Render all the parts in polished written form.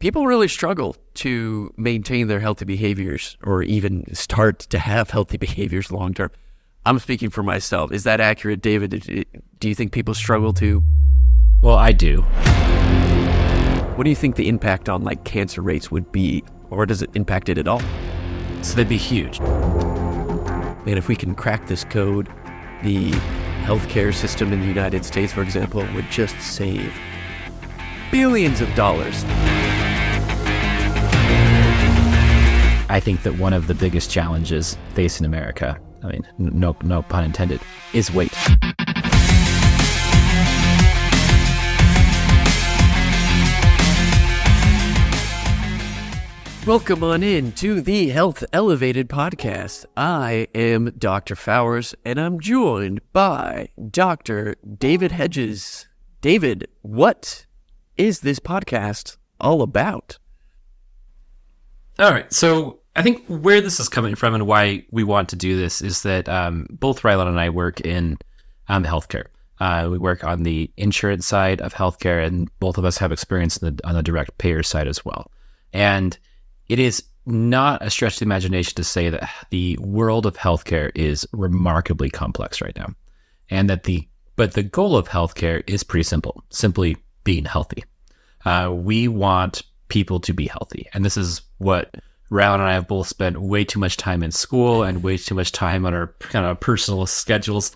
people really struggle to maintain their healthy behaviors or even start to have healthy behaviors long term. I'm speaking for myself. Is that accurate, David? Do you think people struggle to? Well, I do. What do you think the impact on like cancer rates would be, or does it impact it at all? So they'd be huge. Man, if we can crack this code, the healthcare system in the United States, for example, would just save billions of dollars. I think that one of the biggest challenges facing America, I mean, no pun intended, is weight. Welcome on in to the Health Elevated podcast. I am Dr. Fowers, and I'm joined by Dr. David Hedges. David, what is this podcast all about? All right, so I think where this is coming from and why we want to do this is that both Rylan and I work in healthcare. We work on the insurance side of healthcare, and both of us have experience on the direct payer side as well. And it is not a stretch of the imagination to say that the world of healthcare is remarkably complex right now, and that the goal of healthcare is pretty simple: simply being healthy. We want people to be healthy, and this is what Rylan and I have both spent way too much time in school and way too much time on our kind of personal schedules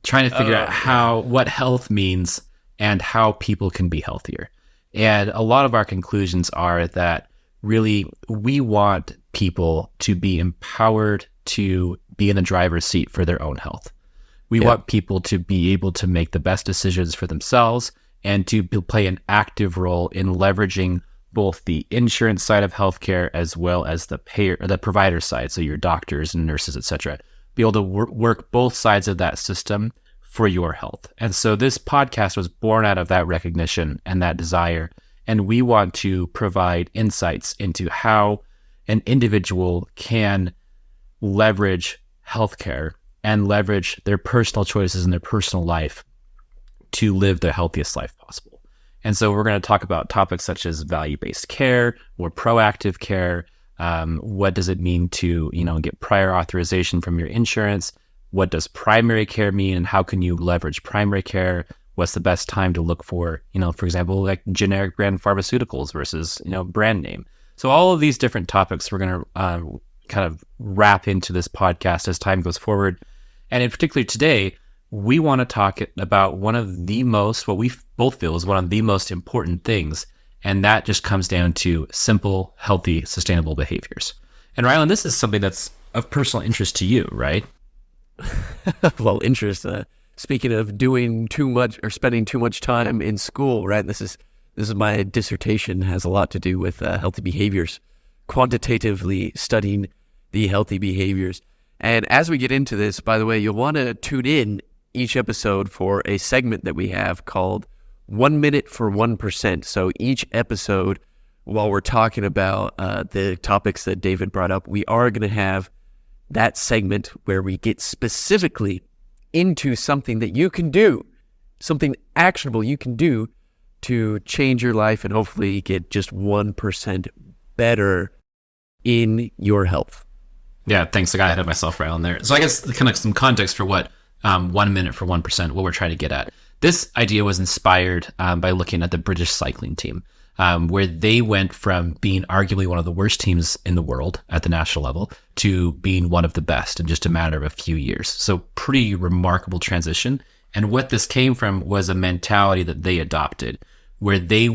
trying to figure out what health means and how people can be healthier. And a lot of our conclusions are that really we want people to be empowered to be in the driver's seat for their own health. We want people to be able to make the best decisions for themselves and to play an active role in leveraging both the insurance side of healthcare as well as the payer or the provider side, so your doctors and nurses, etc. Be able to work both sides of that system for your health. And so this podcast was born out of that recognition and that desire. And we want to provide insights into how an individual can leverage healthcare and leverage their personal choices in their personal life to live the healthiest life possible. And so we're going to talk about topics such as value-based care or proactive care. What does it mean to, get prior authorization from your insurance? What does primary care mean, and how can you leverage primary care? What's the best time to look for, for example, like generic brand pharmaceuticals versus, brand name. So all of these different topics we're going to kind of wrap into this podcast as time goes forward. And in particular today, we want to talk about one of the most, what we both feel is one of the most important things. And that just comes down to simple, healthy, sustainable behaviors. And Rylan, this is something that's of personal interest to you, right? Well, interest, speaking of doing too much or spending too much time in school, right? This is my dissertation, has a lot to do with healthy behaviors, quantitatively studying the healthy behaviors. And as we get into this, by the way, you'll want to tune in each episode for a segment that we have called 1 Minute for 1%. So each episode, while we're talking about the topics that David brought up, we are going to have that segment where we get specifically into something that you can do, something actionable you can do to change your life and hopefully get just 1% better in your health. Yeah, thanks. I got ahead of myself right on there. So I guess kind of some context for what 1 minute for 1%, what we're trying to get at. This idea was inspired by looking at the British cycling team, where they went from being arguably one of the worst teams in the world at the national level to being one of the best in just a matter of a few years. So pretty remarkable transition. And what this came from was a mentality that they adopted, where they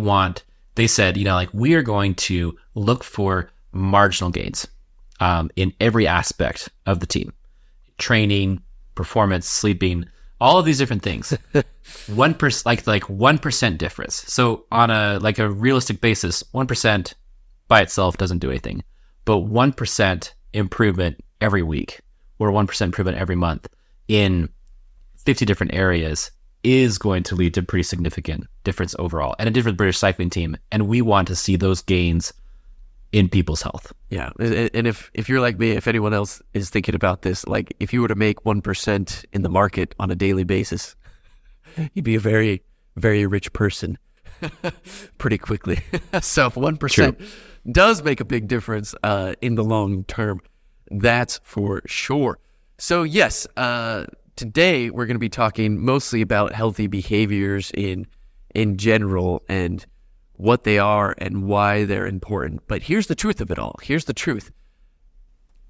said, we are going to look for marginal gains in every aspect of the team: training, performance, sleeping, all of these different things. 1%, like 1% difference. So on a realistic basis, 1% by itself doesn't do anything, but 1% improvement every week or 1% improvement every month in 50 different areas is going to lead to pretty significant difference overall, and a different British cycling team. And we want to see those gains in people's health. Yeah. And if you're like me, if anyone else is thinking about this, like if you were to make 1% in the market on a daily basis, you'd be a very, very rich person. pretty quickly. So 1% True. does make a big difference in the long term. That's for sure. So yes, today we're going to be talking mostly about healthy behaviors in general and what they are and why they're important. But here's the truth of it all. Here's the truth.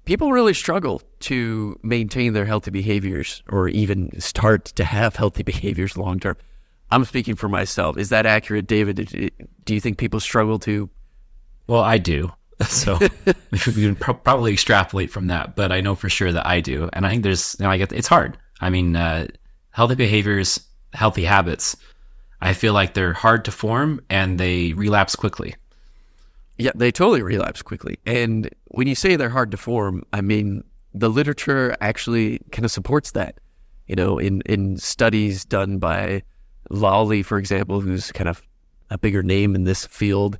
People really struggle to maintain their healthy behaviors or even start to have healthy behaviors long term. I'm speaking for myself. Is that accurate, David? Do you think people struggle to? Well, I do. So we can probably extrapolate from that, but I know for sure that I do. And I think it's hard. I mean, healthy behaviors, healthy habits, I feel like they're hard to form and they relapse quickly. Yeah, they totally relapse quickly. And when you say they're hard to form, I mean, the literature actually kind of supports that. You know, in studies done by Lawley, for example, who's kind of a bigger name in this field,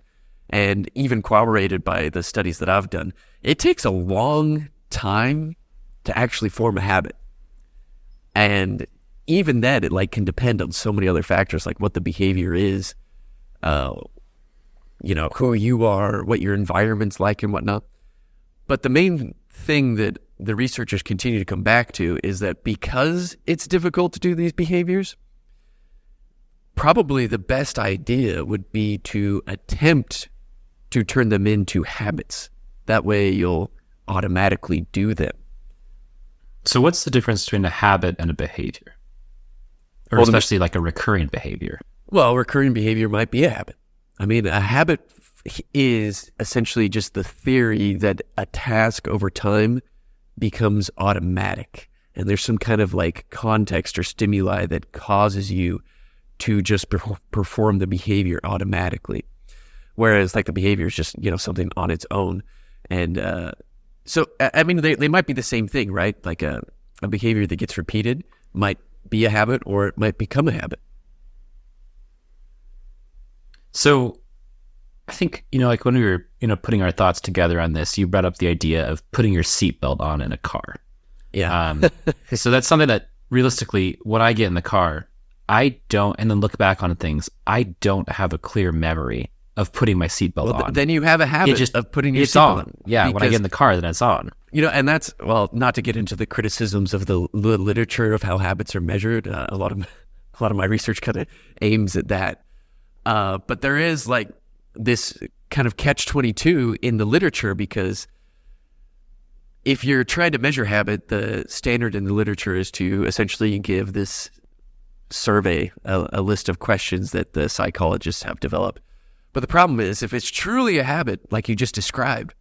and even corroborated by the studies that I've done, it takes a long time to actually form a habit. And even then, it can depend on so many other factors, like what the behavior is, who you are, what your environment's like and whatnot. But the main thing that the researchers continue to come back to is that because it's difficult to do these behaviors, probably the best idea would be to attempt to turn them into habits. That way you'll automatically do them. So what's the difference between a habit and a behavior? Or especially like a recurring behavior? Well, recurring behavior might be a habit. I mean, a habit is essentially just the theory that a task over time becomes automatic. And there's some kind of context or stimuli that causes you to just perform the behavior automatically. Whereas the behavior is just, something on its own. And so, I mean, they might be the same thing, right? Like a behavior that gets repeated might be a habit or it might become a habit. So I think, when we were, putting our thoughts together on this, you brought up the idea of putting your seatbelt on in a car. Yeah. So that's something that realistically, when I get in the car, I don't, and then look back on things, I don't have a clear memory of putting my seatbelt on. Then you have a habit of putting your seatbelt on. Yeah, when I get in the car, then it's on. And that's, well, not to get into the criticisms of the literature of how habits are measured. A lot of my research kind of aims at that. But there is this kind of catch-22 in the literature, because if you're trying to measure habit, the standard in the literature is to essentially give this survey, a list of questions that the psychologists have developed. But the problem is, if it's truly a habit, like you just described,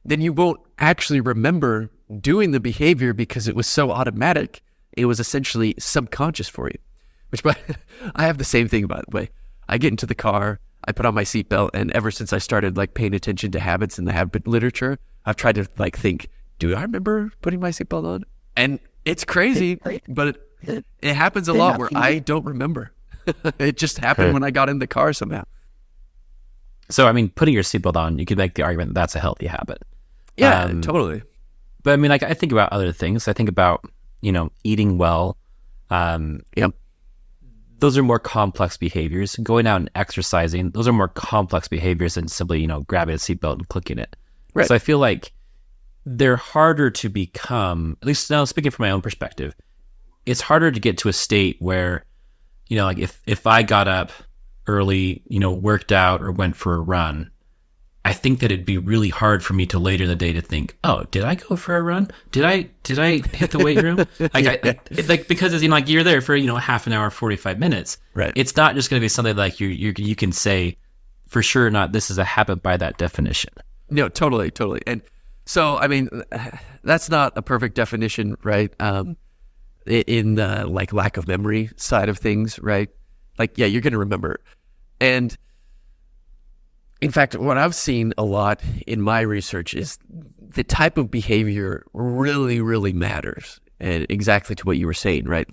then you won't actually remember doing the behavior because it was so automatic. It was essentially subconscious for you. Which, but I have the same thing, by the way. I get into the car, I put on my seatbelt, and ever since I started paying attention to habits in the habit literature, I've tried to think, do I remember putting my seatbelt on? And it's crazy, but it happens a lot where I don't remember. It just happened when I got in the car somehow. So, I mean, putting your seatbelt on, you could make the argument that that's a healthy habit. Yeah, totally. But I mean, I think about other things. I think about, eating well. Yep. Those are more complex behaviors. Going out and exercising, those are more complex behaviors than simply, grabbing a seatbelt and clicking it. Right. So I feel like they're harder to become, at least now speaking from my own perspective, it's harder to get to a state where, if I got up early, worked out or went for a run, I think that it'd be really hard for me to later in the day to think, oh, did I go for a run? Did I hit the weight room? Because you're there for half an hour, 45 minutes. Right. It's not just going to be something you can say for sure. Not this is a habit by that definition. No, totally. And so, I mean, that's not a perfect definition, right? In the lack of memory side of things, right? You're going to remember. And in fact, what I've seen a lot in my research is the type of behavior really, really matters. And exactly to what you were saying, right?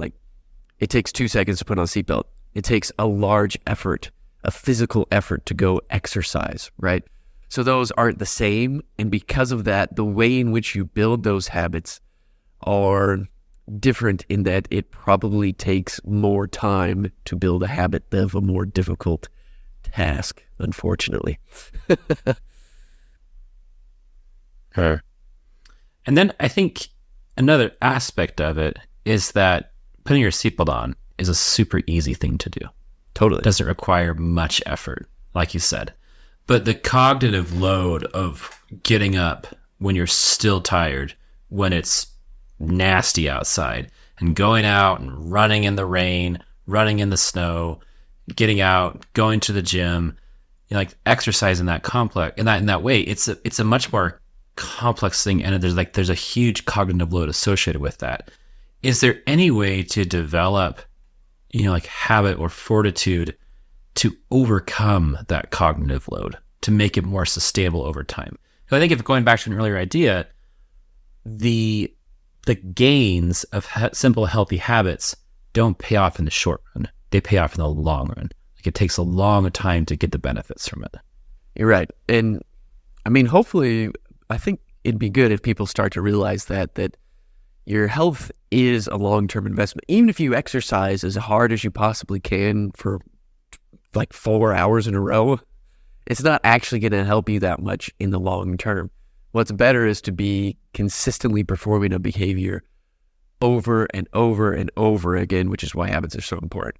It takes 2 seconds to put on a seatbelt. It takes a large effort, a physical effort to go exercise, right? So those aren't the same. And because of that, the way in which you build those habits are different in that it probably takes more time to build a habit of a more difficult task, unfortunately. Sure. And then I think another aspect of it is that putting your seatbelt on is a super easy thing to do. Totally. It doesn't require much effort, like you said. But the cognitive load of getting up when you're still tired, when it's nasty outside, and going out and running in the rain, running in the snow, getting out, going to the gym, like exercising that complex in that way, it's a much more complex thing, and there's a huge cognitive load associated with that. Is there any way to develop, like habit or fortitude to overcome that cognitive load, to make it more sustainable over time? So I think if going back to an earlier idea, the gains of simple, healthy habits don't pay off in the short run. They pay off in the long run. Like it takes a long time to get the benefits from it. You're right. And I mean, hopefully, I think it'd be good if people start to realize that your health is a long-term investment. Even if you exercise as hard as you possibly can for like 4 hours in a row, it's not actually going to help you that much in the long term. What's better is to be consistently performing a behavior over and over and over again, which is why habits are so important.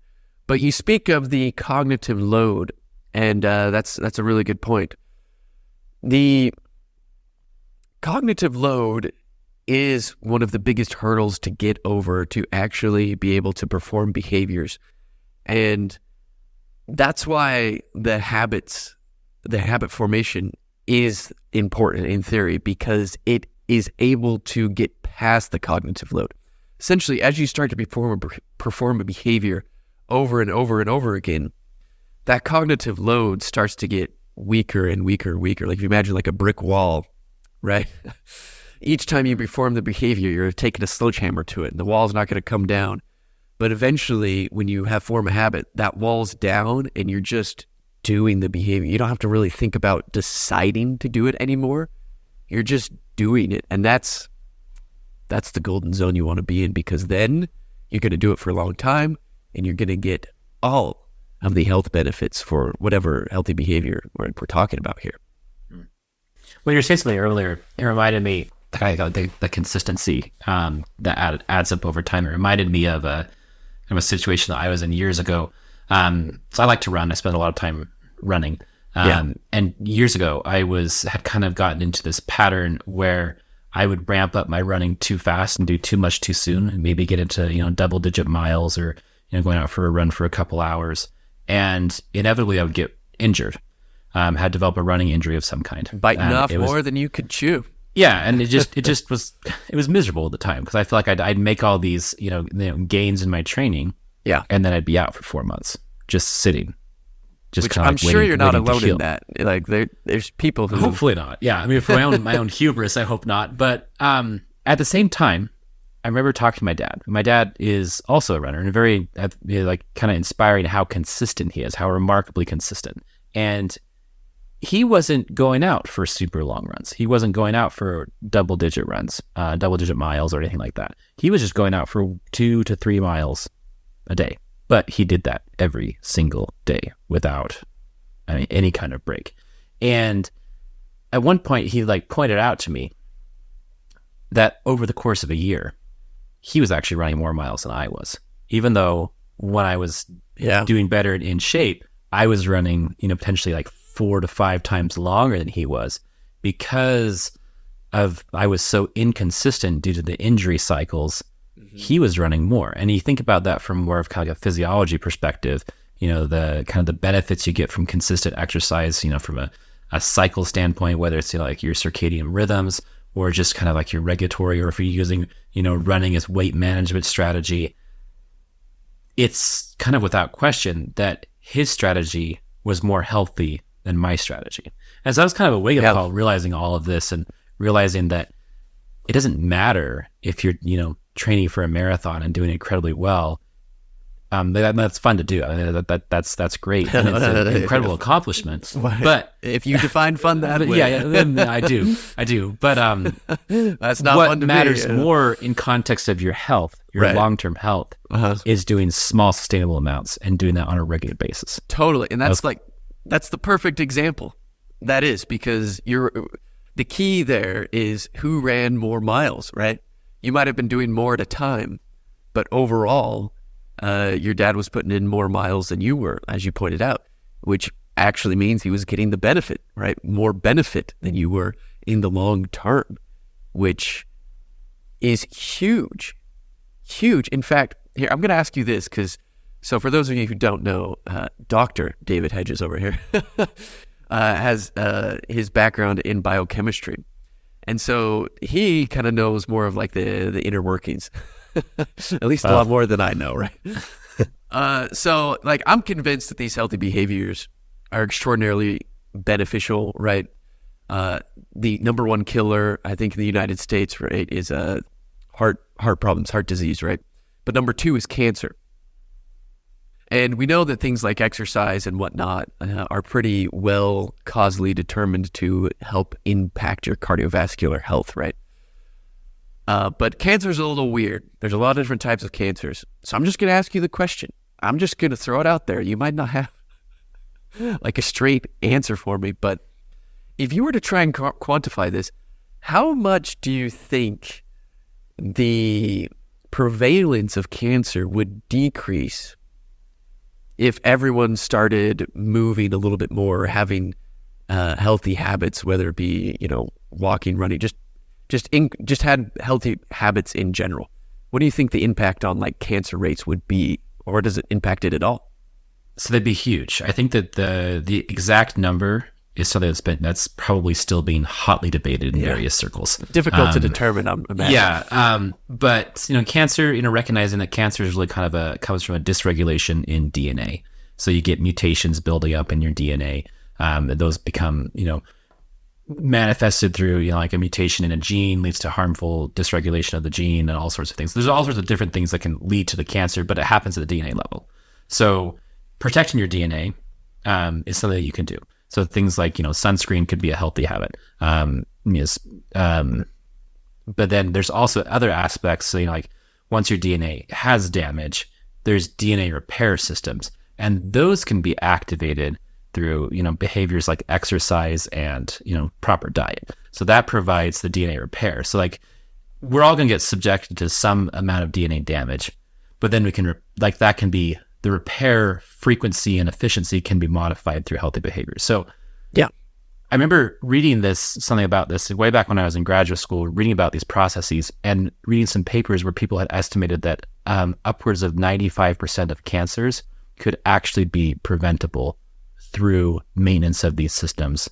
But you speak of the cognitive load, and that's a really good point. The cognitive load is one of the biggest hurdles to get over to actually be able to perform behaviors. And that's why the habit formation is important in theory, because it is able to get past the cognitive load. Essentially, as you start to perform a behavior over and over and over again, that cognitive load starts to get weaker and weaker and weaker. Like if you imagine like a brick wall, right? Each time you perform the behavior, you're taking a sledgehammer to it, and the wall's not going to come down. But eventually, when you form a habit, that wall's down, and you're just doing the behavior. You don't have to really think about deciding to do it anymore. You're just doing it. And that's the golden zone you want to be in, because then you're going to do it for a long time, and you're going to get all of the health benefits for whatever healthy behavior we're talking about here. When you were saying something earlier, it reminded me the consistency that adds up over time. It reminded me of a situation that I was in years ago. So I like to run. I spend a lot of time running. And years ago, I had kind of gotten into this pattern where I would ramp up my running too fast and do too much too soon, and maybe get into double-digit miles, or going out for a run for a couple hours, and inevitably I would get injured. Had developed a running injury of some kind, biting off more than you could chew. Yeah, and it was miserable at the time, because I feel like I'd make all these gains in my training, and then I'd be out for 4 months just sitting. Which I'm sure you're not alone in that. Like there's people who hopefully not. Yeah, I mean, for my own hubris, I hope not. But at the same time, I remember talking to my dad. My dad is also a runner, and very kind of inspiring how consistent he is, how remarkably consistent. And he wasn't going out for super long runs. He wasn't going out for double-digit runs, double-digit miles or anything like that. He was just going out for 2 to 3 miles a day. But he did that every single day without any kind of break. And at one point, he pointed out to me that over the course of a year, he was actually running more miles than I was. Even though when I was doing better in shape, I was running, potentially 4 to 5 times longer than he was, because I was so inconsistent due to the injury cycles. He was running more. And you think about that from more of kind of a physiology perspective, the kind of the benefits you get from consistent exercise, from a cycle standpoint, whether it's like your circadian rhythms, or just kind of like your regulatory, or if you're using, running as weight management strategy. It's kind of without question that his strategy was more healthy than my strategy. And so that was kind of a wake-up call, realizing all of this, and realizing that it doesn't matter if you're, training for a marathon and doing incredibly well. That's fun to do. That's great. And it's an incredible accomplishment. But if you define fun that way, I do. But that's not what fun to matters me, more in context of your health, your long-term health, is doing small, sustainable amounts and doing that on a regular basis. Totally, and that's That's the perfect example. That is because the key there is who ran more miles, right? You might have been doing more at a time, but overall, your dad was putting in more miles than you were, as you pointed out, which actually means he was getting the benefit, right? More benefit than you were in the long term, which is huge, huge. In fact, here, I'm going to ask you this so for those of you who don't know, Dr. David Hedges over here has his background in biochemistry. And so he kind of knows more of like the inner workings, at least a lot more than I know, right? So like I'm convinced that these healthy behaviors are extraordinarily beneficial, right? The number one killer, I think, in the United States, right, is heart problems, heart disease, right? But number two is cancer. And we know that things like exercise and whatnot are pretty well causally determined to help impact your cardiovascular health, right? But cancer is a little weird. There's a lot of different types of cancers. So I'm just going to ask you the question. I'm just going to throw it out there. You might not have like a straight answer for me, but if you were to try and quantify this, how much do you think the prevalence of cancer would decrease if everyone started moving a little bit more, having healthy habits, whether it be, walking, running, just had healthy habits in general? What do you think the impact on like cancer rates would be, or does it impact it at all? So they'd be huge. I think that the exact number is something that's probably still being hotly debated in various circles. Difficult to determine, I'm imagining. Yeah, but cancer, recognizing that cancer is really kind of comes from a dysregulation in DNA. So you get mutations building up in your DNA. Those become, manifested through, like a mutation in a gene leads to harmful dysregulation of the gene and all sorts of things. There's all sorts of different things that can lead to the cancer, but it happens at the DNA level. So protecting your DNA is something that you can do. So things like, sunscreen could be a healthy habit. But then there's also other aspects. So, like once your DNA has damage, there's DNA repair systems, and those can be activated through, behaviors like exercise and, proper diet. So that provides the DNA repair. So like we're all going to get subjected to some amount of DNA damage, but then we can, that can be the repair frequency and efficiency can be modified through healthy behaviors. So yeah, I remember reading something about this way back when I was in graduate school, reading about these processes and reading some papers where people had estimated that upwards of 95% of cancers could actually be preventable through maintenance of these systems,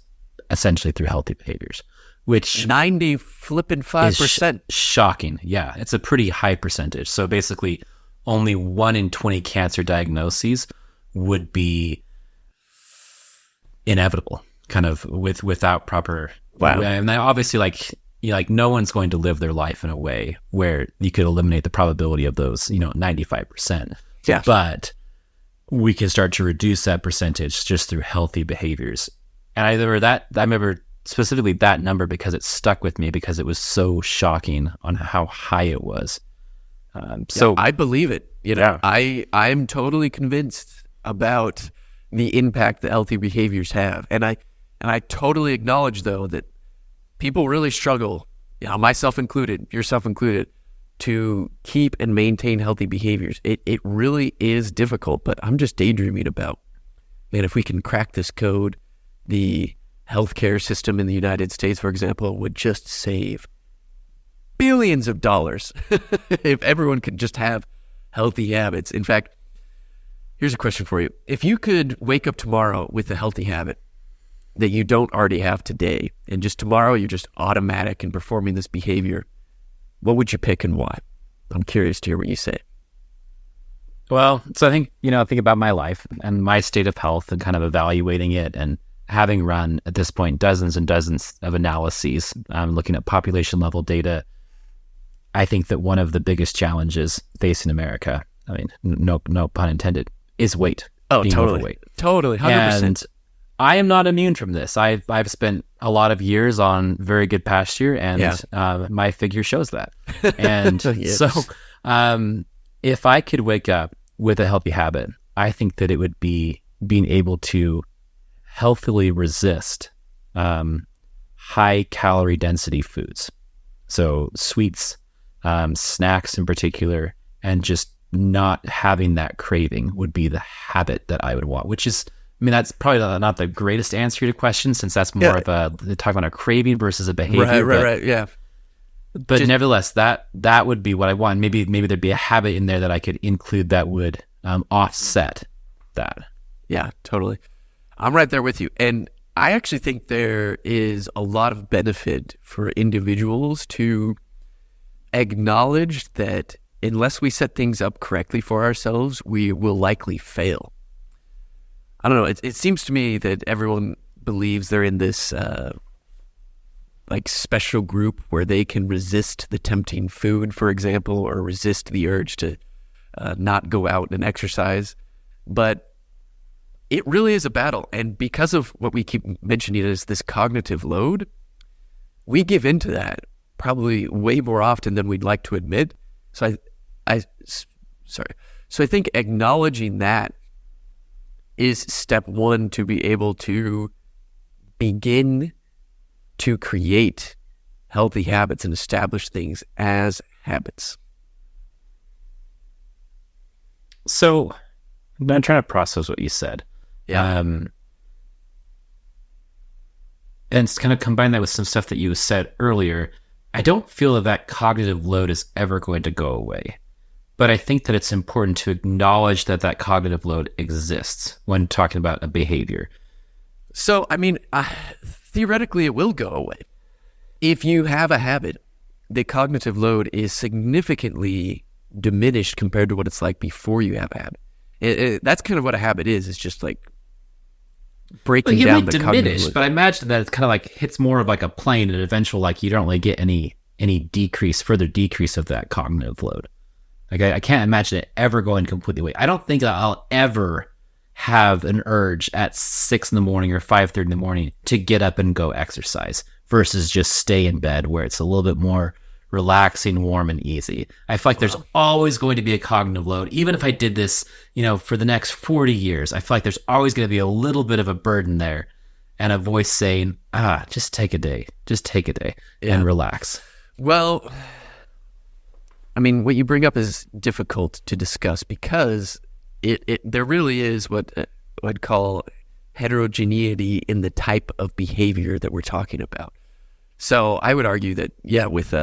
essentially through healthy behaviors, which 95%. Is shocking. Yeah, it's a pretty high percentage. So basically only 1 in 20 cancer diagnoses would be inevitable, kind of without proper. Wow. And obviously, no one's going to live their life in a way where you could eliminate the probability of those, 95%. Yeah. But we can start to reduce that percentage just through healthy behaviors. And I remember specifically that number because it stuck with me because it was so shocking on how high it was. So I believe it. I'm totally convinced about the impact that healthy behaviors have, and I totally acknowledge though that people really struggle, myself included, yourself included, to keep and maintain healthy behaviors. It really is difficult, but I'm just daydreaming about, man, if we can crack this code, the healthcare system in the United States, for example, would just save billions of dollars if everyone could just have healthy habits. In fact, here's a question for you. If you could wake up tomorrow with a healthy habit that you don't already have today, and just tomorrow you're just automatic in performing this behavior, what would you pick and why? I'm curious to hear what you say. Well, so I think, think about my life and my state of health and kind of evaluating it, and having run at this point dozens and dozens of analyses, looking at population level data. I think that one of the biggest challenges facing America, I mean, no pun intended, is weight. Oh, totally. Overweight. Totally, 100%. And I am not immune from this. I've spent a lot of years on very good pasture, and my figure shows that. And Yes. So if I could wake up with a healthy habit, I think that it would be being able to healthily resist high calorie density foods. So sweets, snacks in particular, and just not having that craving would be the habit that I would want, which is, I mean, that's probably not the greatest answer to your question, since that's more of a talk about a craving versus a behavior. Right. Yeah. But nevertheless, that would be what I want. Maybe there'd be a habit in there that I could include that would offset that. Yeah, totally. I'm right there with you. And I actually think there is a lot of benefit for individuals to acknowledge that unless we set things up correctly for ourselves, we will likely fail. I don't know. It seems to me that everyone believes they're in this like special group where they can resist the tempting food, for example, or resist the urge to not go out and exercise. But it really is a battle. And because of what we keep mentioning is this cognitive load, we give into that probably way more often than we'd like to admit. So I think acknowledging that is step one to be able to begin to create healthy habits and establish things as habits. So I'm trying to process what you said. Yeah. And kind of combine that with some stuff that you said earlier. I don't feel that cognitive load is ever going to go away. But I think that it's important to acknowledge that cognitive load exists when talking about a behavior. So, I mean, theoretically, it will go away. If you have a habit, the cognitive load is significantly diminished compared to what it's like before you have a habit. That's kind of what a habit is. It's just like breaking down the cognitive load. But I imagine that it's kind of like hits more of like a plane, and eventually, like, you don't really get any further decrease of that cognitive load. Like, I can't imagine it ever going completely away. I don't think that I'll ever have an urge at 6 a.m. or 5:30 a.m. to get up and go exercise versus just stay in bed where it's a little bit more relaxing, warm, and easy. I feel like there's always going to be a cognitive load. Even if I did this, for the next 40 years, I feel like there's always going to be a little bit of a burden there and a voice saying, just take a day and relax. Well, I mean, what you bring up is difficult to discuss because there really is what I'd call heterogeneity in the type of behavior that we're talking about. So I would argue that, with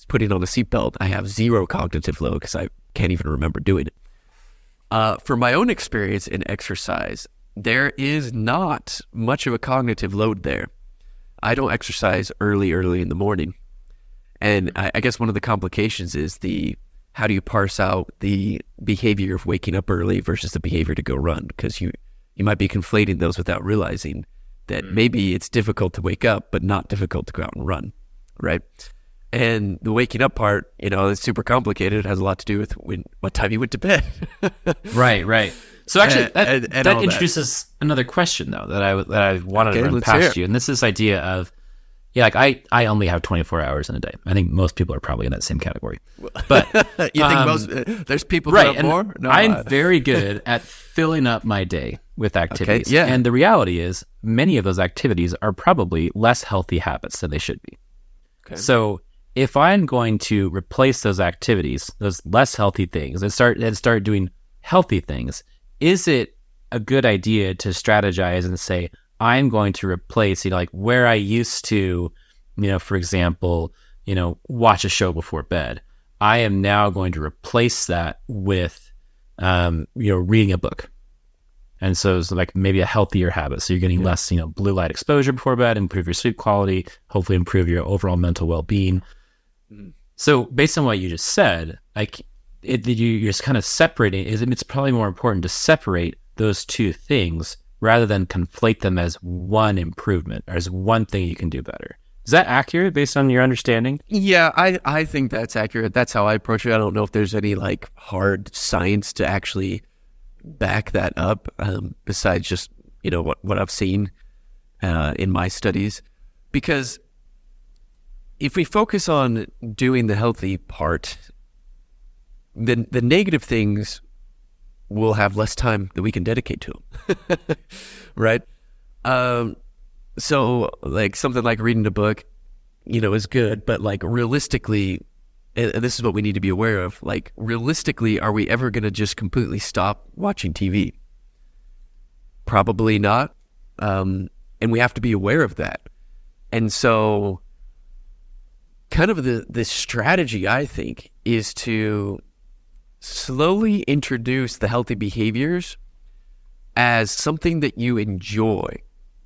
putting on a seatbelt, I have zero cognitive load because I can't even remember doing it. For my own experience in exercise, there is not much of a cognitive load there. I don't exercise early in the morning. And I guess one of the complications is how do you parse out the behavior of waking up early versus the behavior to go run? Because you might be conflating those without realizing that maybe it's difficult to wake up, but not difficult to go out and run, right? And the waking up part, it's super complicated. It has a lot to do with what time you went to bed. Right. So actually, that introduces another question, though, that I wanted to run past you. And this is this idea of, I only have 24 hours in a day. I think most people are probably in that same category. But you think there's people who have more? No, I'm very good at filling up my day with activities. Okay, yeah. And the reality is many of those activities are probably less healthy habits than they should be. Okay. So if I'm going to replace those activities, those less healthy things, and start doing healthy things, is it a good idea to strategize and say, I'm going to replace, where I used to, for example, watch a show before bed. I am now going to replace that with, reading a book. And so it's like maybe a healthier habit. So you're getting less, blue light exposure before bed, improve your sleep quality, hopefully improve your overall mental well-being. So based on what you just said, you're just kind of separating. It's probably more important to separate those two things rather than conflate them as one improvement or as one thing you can do better. Is that accurate based on your understanding? Yeah, I think that's accurate. That's how I approach it. I don't know if there's any hard science to actually back that up besides just, what I've seen in my studies. Because if we focus on doing the healthy part, then the negative things we'll have less time that we can dedicate to them, right? So like something like reading a book, is good, but like realistically, and this is what we need to be aware of, like realistically, are we ever going to just completely stop watching TV? Probably not. And we have to be aware of that. And so kind of the strategy, I think, is to slowly introduce the healthy behaviors as something that you enjoy,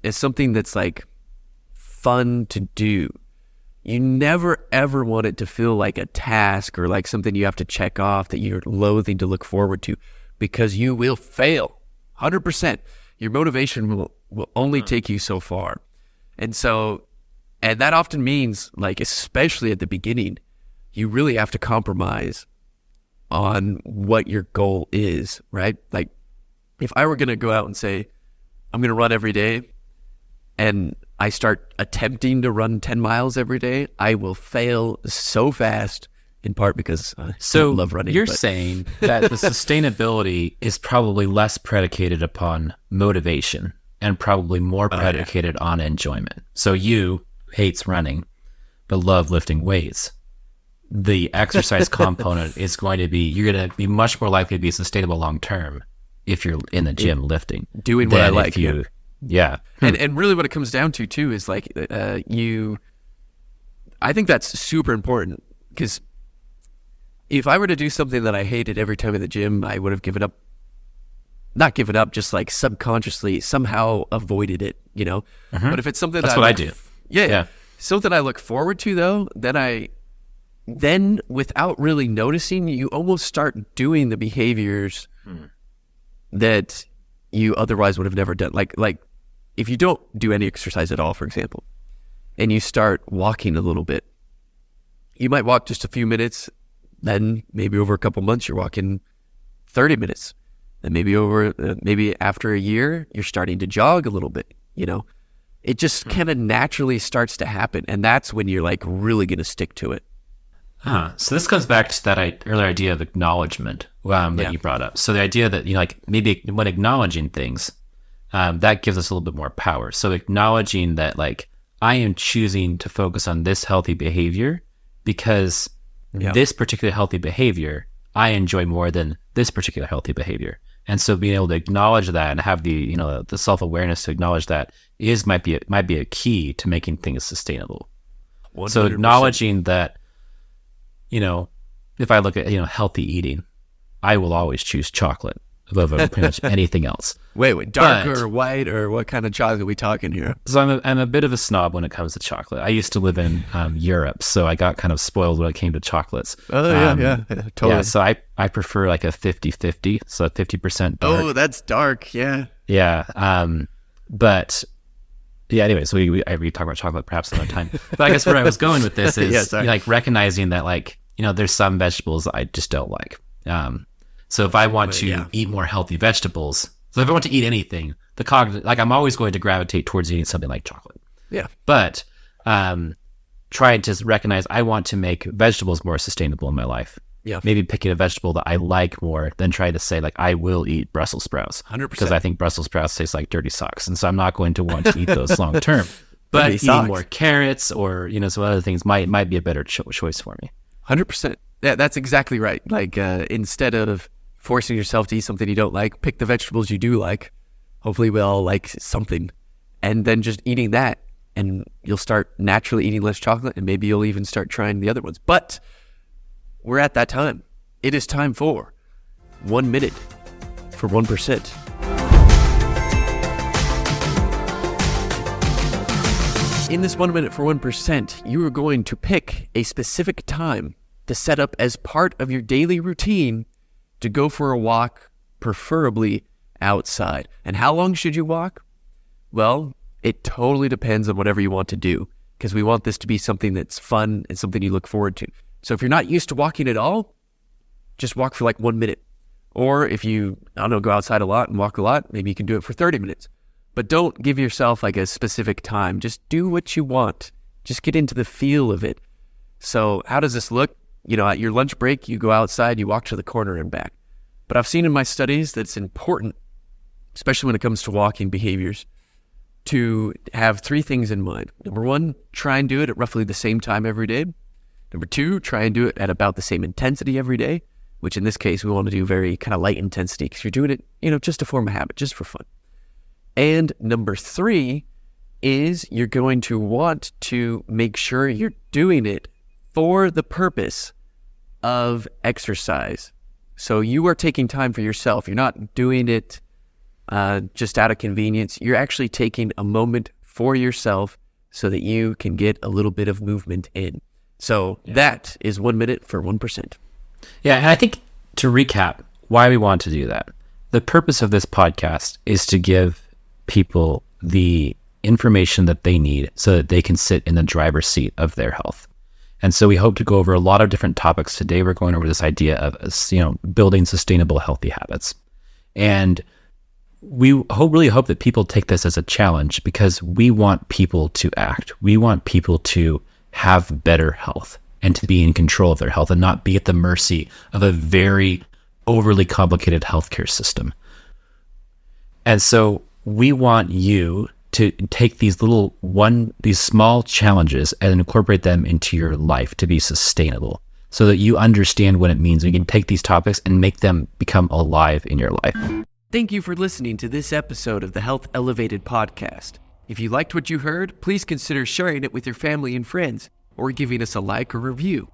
as something that's like fun to do. You never ever want it to feel like a task or like something you have to check off that you're loathing to look forward to, because you will fail 100%. Your motivation will only take you so far. And that often means, like, especially at the beginning, you really have to compromise on what your goal is, right? Like, if I were going to go out and say, I'm going to run every day, and I start attempting to run 10 miles every day, I will fail so fast, in part because I love running. You're saying that the sustainability is probably less predicated upon motivation and probably more predicated on enjoyment. So you hates running, but love lifting weights. The exercise component is going to be, you're going to be much more likely to be sustainable long term if you're in the gym lifting. Doing what I like. Yeah. And really what it comes down to too is like I think that's super important, because if I were to do something that I hated every time at the gym, I would have not given up, just like subconsciously somehow avoided it, Mm-hmm. But if it's something that's what I do. Yeah. Something I look forward to though, then without really noticing, you almost start doing the behaviors that you otherwise would have never done. Like if you don't do any exercise at all, for example, and you start walking a little bit, you might walk just a few minutes, then maybe over a couple months, you're walking 30 minutes. And maybe after a year, you're starting to jog a little bit, It just kind of naturally starts to happen. And that's when you're like really going to stick to it. So this comes back to that earlier idea of acknowledgement that you brought up. So the idea that, like maybe when acknowledging things, that gives us a little bit more power. So acknowledging that, like, I am choosing to focus on this healthy behavior because this particular healthy behavior I enjoy more than this particular healthy behavior. And so being able to acknowledge that and have the, the self-awareness to acknowledge that might be a key to making things sustainable. 100%. So acknowledging that, if I look at, healthy eating, I will always choose chocolate above pretty much anything else. Wait, dark or white, or what kind of chocolate are we talking here? So I'm a bit of a snob when it comes to chocolate. I used to live in Europe, so I got kind of spoiled when it came to chocolates. Oh, yeah, totally. Yeah, so I prefer like a 50-50, so 50% dark. Oh, that's dark, yeah. Yeah, but yeah, anyway, so we talk about chocolate perhaps another time. But I guess where I was going with this is like recognizing that, like, there's some vegetables that I just don't like. So if I want to eat more healthy vegetables, so if I want to eat anything, I'm always going to gravitate towards eating something like chocolate. Yeah. But trying to recognize I want to make vegetables more sustainable in my life. Yeah. Maybe picking a vegetable that I like more than trying to say, like, I will eat Brussels sprouts. 100%. Because I think Brussels sprouts taste like dirty socks. And so I'm not going to want to eat those long term. But eating more carrots or, some other things might be a better choice for me. 100%. Yeah, that's exactly right. Like, instead of forcing yourself to eat something you don't like, pick the vegetables you do like. Hopefully we all like something. And then just eating that, and you'll start naturally eating less chocolate, and maybe you'll even start trying the other ones. But we're at that time. It is time for 1 minute for 1%. In this 1 minute for 1%, you are going to pick a specific time to set up as part of your daily routine to go for a walk, preferably outside. And how long should you walk? Well, it totally depends on whatever you want to do, because we want this to be something that's fun and something you look forward to. So if you're not used to walking at all, just walk for like 1 minute. Or if you, go outside a lot and walk a lot, maybe you can do it for 30 minutes. But don't give yourself like a specific time. Just do what you want. Just get into the feel of it. So how does this look? At your lunch break, you go outside, you walk to the corner and back. But I've seen in my studies that it's important, especially when it comes to walking behaviors, to have 3 things in mind. Number 1, try and do it at roughly the same time every day. Number 2, try and do it at about the same intensity every day, which in this case, we want to do very kind of light intensity because you're doing it, just to form a habit, just for fun. And number 3 is you're going to want to make sure you're doing it for the purpose of exercise. So you are taking time for yourself. You're not doing it just out of convenience. You're actually taking a moment for yourself so that you can get a little bit of movement in. So that is 1 minute for 1%. Yeah, and I think to recap why we want to do that, the purpose of this podcast is to give people the information that they need so that they can sit in the driver's seat of their health. And so we hope to go over a lot of different topics. Today, we're going over this idea of, building sustainable, healthy habits. And we really hope that people take this as a challenge because we want people to act. We want people to have better health and to be in control of their health and not be at the mercy of a very overly complicated healthcare system. And so we want you to take these these small challenges and incorporate them into your life to be sustainable so that you understand what it means. You can take these topics and make them become alive in your life. Thank you for listening to this episode of the Health Elevated podcast. If you liked what you heard, please consider sharing it with your family and friends or giving us a like or review.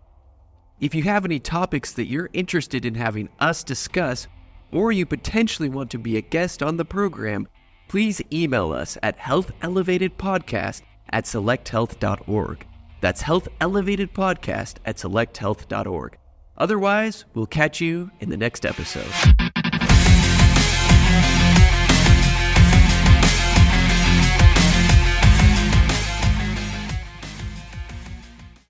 If you have any topics that you're interested in having us discuss, or you potentially want to be a guest on the program, please email us at healthelevatedpodcast@selecthealth.org. That's healthelevatedpodcast@selecthealth.org. Otherwise, we'll catch you in the next episode.